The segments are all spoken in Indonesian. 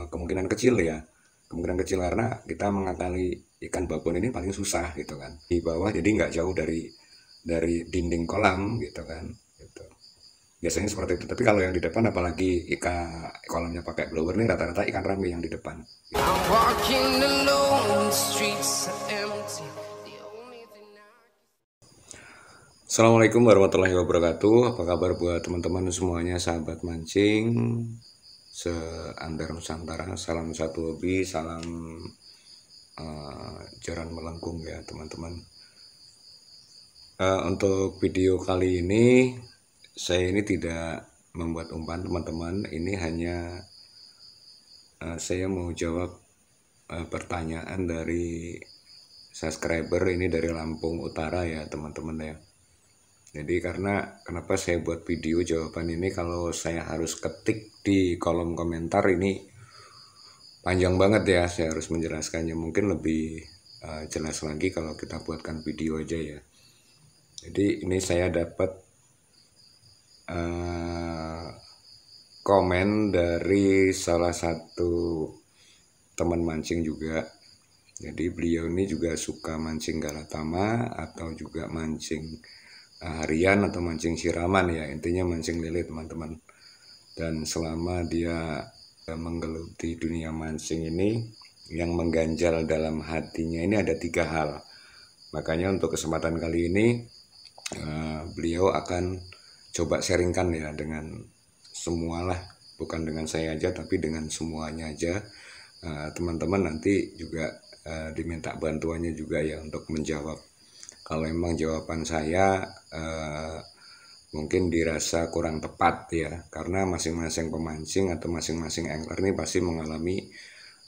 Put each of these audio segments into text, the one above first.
kemungkinan kecil ya, kemungkinan kecil karena kita mengakali ikan babon ini paling susah gitu kan, di bawah jadi nggak jauh dari dinding kolam gitu kan gitu. Biasanya seperti itu, tapi kalau yang di depan apalagi ikan kolamnya pakai blower nih rata-rata ikan rame yang di depan. Assalamualaikum warahmatullahi wabarakatuh. Apa kabar buat teman-teman semuanya, sahabat mancing se-Andar Nusantara. Salam satu hobi, salam jaran melengkung ya teman-teman. Untuk video kali ini saya ini tidak membuat umpan teman-teman. Ini hanya saya mau jawab pertanyaan dari subscriber ini dari Lampung Utara ya teman-teman ya. Jadi kenapa saya buat video jawaban ini, kalau saya harus ketik di kolom komentar ini panjang banget ya, saya harus menjelaskannya. Mungkin lebih jelas lagi kalau kita buatkan video aja ya. Jadi ini saya dapat komen dari salah satu teman mancing juga. Jadi beliau ini juga suka mancing galatama atau juga mancing harian atau mancing siraman ya, intinya mancing lele teman-teman. Dan selama dia menggeluti dunia mancing ini, yang mengganjal dalam hatinya ini ada 3 hal. Makanya untuk kesempatan kali ini beliau akan coba sharingkan ya dengan semualah, bukan dengan saya aja tapi dengan semuanya aja. Teman-teman nanti juga diminta bantuannya juga ya untuk menjawab. Kalau memang jawaban saya mungkin dirasa kurang tepat ya, karena masing-masing pemancing atau masing-masing angler ini pasti mengalami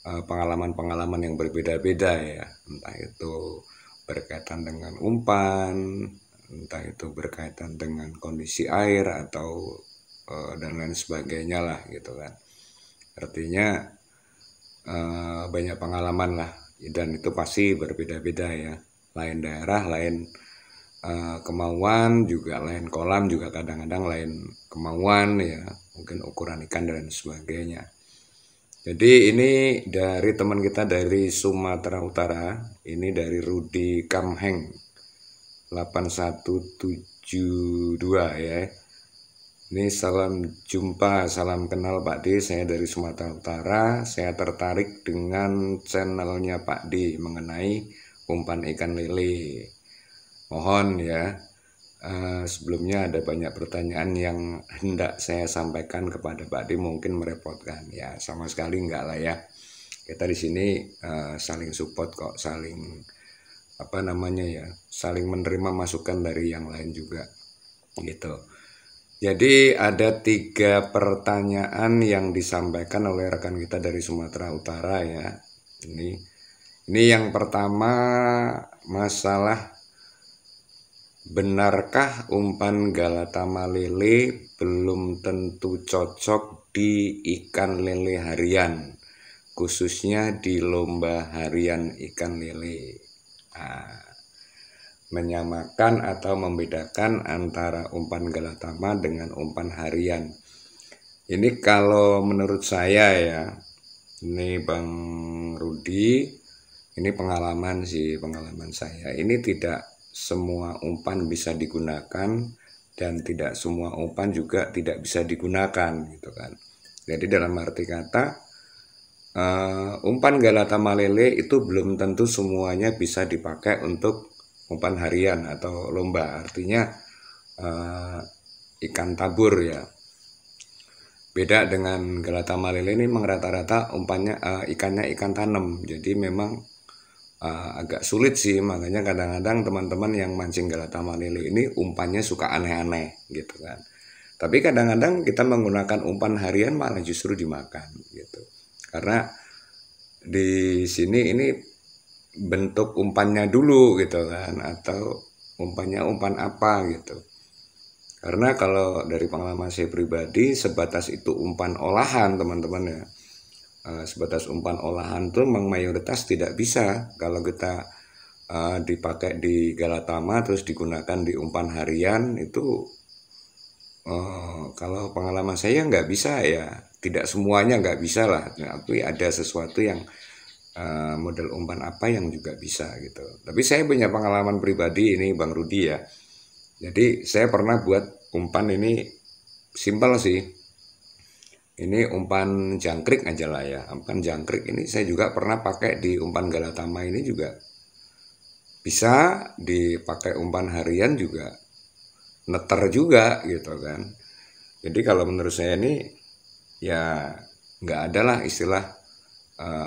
pengalaman-pengalaman yang berbeda-beda ya, entah itu berkaitan dengan umpan, entah itu berkaitan dengan kondisi air atau dan lain sebagainya lah gitu kan. Artinya banyak pengalaman lah, dan itu pasti berbeda-beda ya. Lain daerah, lain kemauan, juga lain kolam, juga kadang-kadang lain kemauan ya, mungkin ukuran ikan dan sebagainya. Jadi ini dari teman kita dari Sumatera Utara, ini dari Rudi Kamheng 8172 ya. Ini salam jumpa, salam kenal Pak D, saya dari Sumatera Utara. Saya tertarik dengan channelnya Pak D mengenai umpan ikan lele. Mohon ya, sebelumnya ada banyak pertanyaan yang hendak saya sampaikan kepada Pak D, mungkin merepotkan. Ya sama sekali enggak lah ya. Kita di sini saling support kok, saling saling menerima masukan dari yang lain juga gitu. Jadi ada 3 pertanyaan yang disampaikan oleh rekan kita dari Sumatera Utara ya. Ini yang pertama, masalah benarkah umpan galatama lele belum tentu cocok di ikan lele harian, khususnya di lomba harian ikan lele. Menyamakan atau membedakan antara umpan galatama dengan umpan harian. Ini kalau menurut saya ya, ini Bang Rudi, ini pengalaman saya. Ini tidak semua umpan bisa digunakan dan tidak semua umpan juga tidak bisa digunakan gitu kan. Jadi dalam arti kata umpan galatama lele itu belum tentu semuanya bisa dipakai untuk umpan harian atau lomba, artinya ikan tabur ya. Beda dengan galatama lele ini memang rata-rata umpannya ikannya ikan tanam, jadi memang agak sulit sih. Makanya kadang-kadang teman-teman yang mancing galatama lele ini umpannya suka aneh-aneh gitu kan. Tapi kadang-kadang kita menggunakan umpan harian malah justru dimakan gitu. Karena di sini ini bentuk umpannya dulu gitu kan, atau umpannya umpan apa gitu. Karena kalau dari pengalaman saya pribadi, sebatas itu umpan olahan teman-teman ya, sebatas umpan olahan tuh memang mayoritas tidak bisa kalau kita dipakai di galatama terus digunakan di umpan harian itu. Kalau pengalaman saya nggak bisa ya, tidak semuanya nggak bisa lah, tapi ada sesuatu yang model umpan apa yang juga bisa gitu. Tapi saya punya pengalaman pribadi ini Bang Rudi ya. Jadi saya pernah buat umpan ini simpel sih. Ini umpan jangkrik aja lah ya. Umpan jangkrik ini saya juga pernah pakai di umpan Galatama ini juga. Bisa dipakai umpan harian juga. Neter juga gitu kan. Jadi kalau menurut saya ini ya nggak ada lah istilah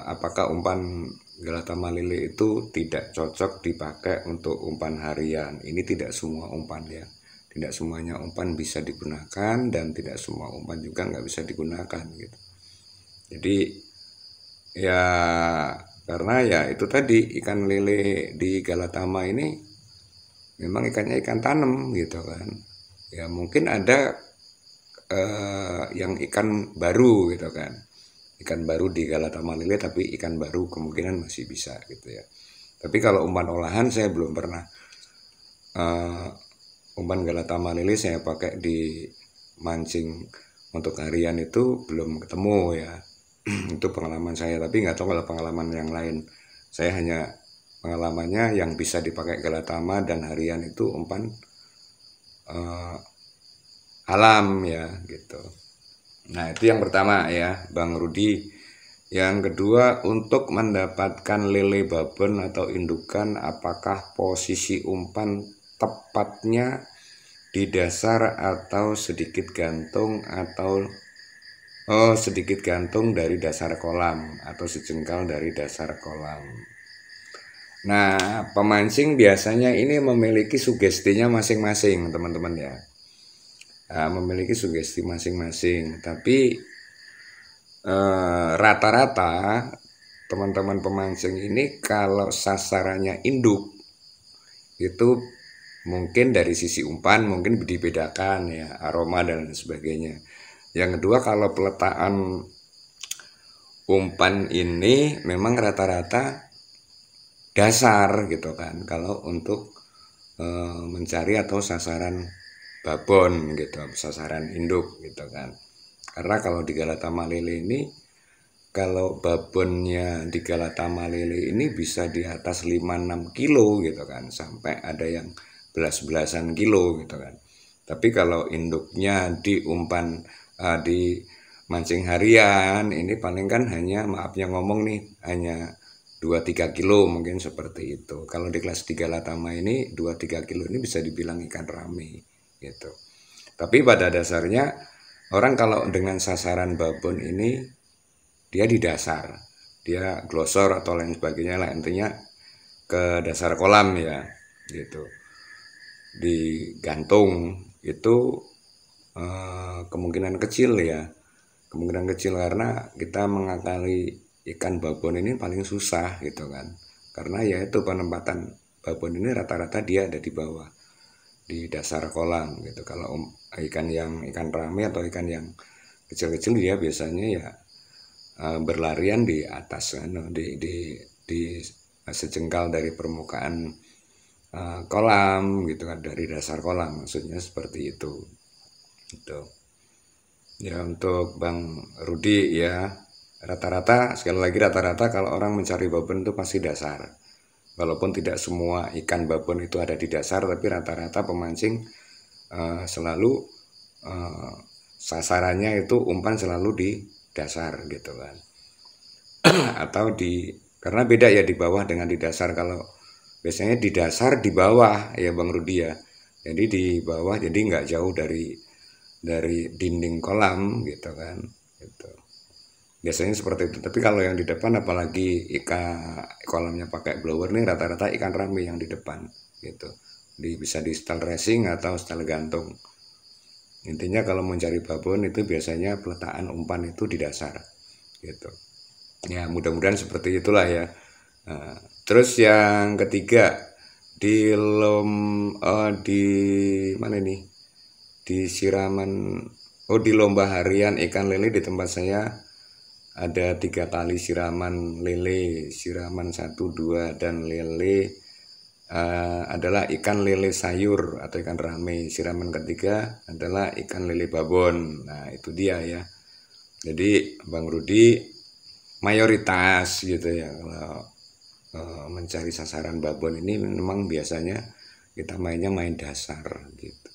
apakah umpan Galatama Lele itu tidak cocok dipakai untuk umpan harian. Ini tidak semua umpan ya. Tidak semuanya umpan bisa digunakan dan tidak semua umpan juga nggak bisa digunakan gitu. Jadi ya karena ya itu tadi ikan lele di Galatama ini memang ikannya ikan tanam gitu kan. Ya mungkin ada yang ikan baru gitu kan, ikan baru di Galatama Lele tapi ikan baru kemungkinan masih bisa gitu ya. Tapi kalau umpan olahan saya belum pernah umpan Galatama Lele saya pakai di mancing untuk harian itu belum ketemu ya. Itu pengalaman saya, tapi nggak tahu kalau pengalaman yang lain. Saya hanya pengalamannya yang bisa dipakai Galatama dan harian itu umpan alam ya gitu. Nah itu yang pertama ya Bang Rudi. Yang kedua, untuk mendapatkan lele babon atau indukan, apakah posisi umpan tepatnya di dasar atau sedikit gantung atau sedikit gantung dari dasar kolam atau sejengkal dari dasar kolam. Nah pemancing biasanya ini memiliki sugestinya masing-masing teman-teman ya. Memiliki sugesti masing-masing, tapi rata-rata teman-teman pemancing ini kalau sasarannya induk itu mungkin dari sisi umpan mungkin dibedakan ya, aroma dan sebagainya. Yang kedua, kalau peletakan umpan ini memang rata-rata dasar gitu kan kalau untuk mencari atau sasaran babon gitu, sasaran induk gitu kan. Karena kalau di Galatama Lele ini, kalau babonnya di Galatama Lele ini bisa di atas 5-6 kilo gitu kan, sampai ada yang belas-belasan kilo gitu kan. Tapi kalau induknya di umpan di mancing harian ini paling kan hanya, maafnya ngomong nih, hanya 2-3 kilo mungkin seperti itu. Kalau di kelas 3 Galatama ini 2-3 kilo ini bisa dibilang ikan rame gitu. Tapi pada dasarnya orang kalau dengan sasaran babon ini dia di dasar, dia glosor atau lain sebagainya lah, intinya ke dasar kolam ya gitu. Digantung itu kemungkinan kecil ya, kemungkinan kecil karena kita mengakali ikan babon ini paling susah gitu kan, karena ya itu penempatan babon ini rata-rata dia ada di bawah di dasar kolam gitu. Kalau ikan yang ikan rame atau ikan yang kecil-kecil dia biasanya ya berlarian di atas kan, di sejengkal dari permukaan kolam gitu kan, dari dasar kolam maksudnya seperti itu gitu ya. Untuk Bang Rudi ya, rata-rata sekali lagi rata-rata kalau orang mencari babon itu pasti dasar. Walaupun tidak semua ikan babon itu ada di dasar, tapi rata-rata pemancing selalu sasarannya itu umpan selalu di dasar gitu kan. Atau karena beda ya di bawah dengan di dasar. Kalau biasanya di dasar di bawah ya Bang Rudi ya. Jadi di bawah, jadi nggak jauh dari dinding kolam gitu kan. Gitu. Biasanya seperti itu. Tapi kalau yang di depan, apalagi ikan kolamnya pakai blower nih, rata-rata ikan rame yang di depan gitu. Bisa di style racing atau style gantung. Intinya kalau mencari babon itu biasanya peletakan umpan itu di dasar gitu. Ya mudah-mudahan seperti itulah ya. Nah, terus yang ketiga di di mana nih? Di siraman, di lomba harian ikan lele di tempat saya ada 3 kali siraman lele, siraman 1, 2 dan lele adalah ikan lele sayur atau ikan rame. Siraman ketiga adalah ikan lele babon. Nah itu dia ya. Jadi Bang Rudi mayoritas gitu ya kalau mencari sasaran babon ini memang biasanya kita mainnya main dasar gitu.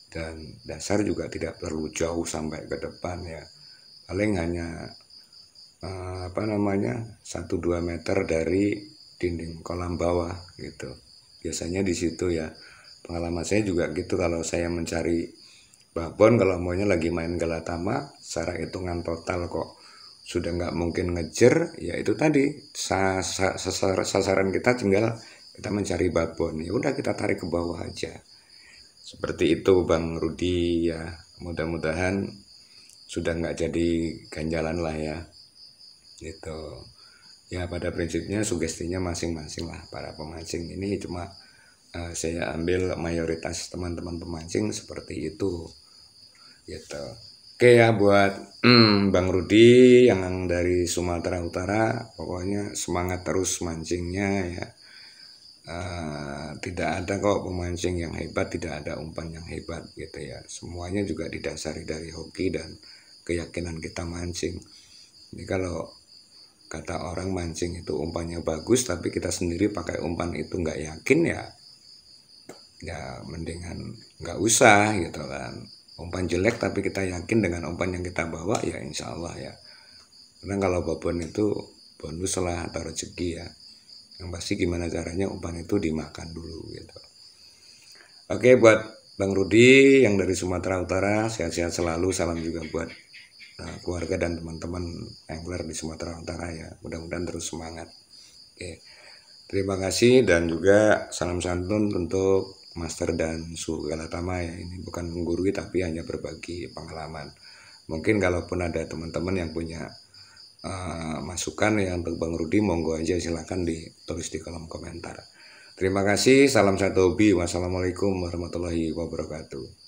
Dan dasar juga tidak perlu jauh sampai ke depan ya. Paling hanya 1-2 meter dari dinding kolam bawah gitu. Biasanya di situ ya. Pengalaman saya juga gitu kalau saya mencari babon, kalau maunya lagi main Galatama, secara hitungan total kok sudah nggak mungkin ngejer, ya itu tadi sasaran kita tinggal kita mencari babon, ya udah kita tarik ke bawah aja. Seperti itu Bang Rudi ya, mudah-mudahan sudah nggak jadi ganjalan lah ya. Gitu. Ya pada prinsipnya sugestinya masing-masing lah para pemancing ini, cuma saya ambil mayoritas teman-teman pemancing seperti itu gitu. Oke ya buat Bang Rudi yang dari Sumatera Utara, pokoknya semangat terus mancingnya ya. Tidak ada kok pemancing yang hebat, tidak ada umpan yang hebat gitu ya. Semuanya juga didasari dari hoki dan keyakinan kita mancing. Ini kalau kata orang mancing itu umpannya bagus, tapi kita sendiri pakai umpan itu nggak yakin ya mendingan nggak usah gitu kan. Umpan jelek tapi kita yakin dengan umpan yang kita bawa ya insya Allah ya. Karena kalau babon itu bonus lah atau rezeki ya. Yang pasti gimana caranya umpan itu dimakan dulu gitu. Oke buat Bang Rudi yang dari Sumatera Utara, sehat-sehat selalu. Salam juga buat keluarga dan teman-teman angler di Sumatera Utara ya. Mudah-mudahan terus semangat. Oke. Terima kasih dan juga salam santun untuk Master dan Su Galatama ya. Ini bukan menggurui tapi hanya berbagi pengalaman. Mungkin kalaupun ada teman-teman yang punya masukan ya untuk Bang Rudi, monggo aja silahkan ditulis di kolom komentar. Terima kasih, salam satu hobi. Wassalamualaikum warahmatullahi wabarakatuh.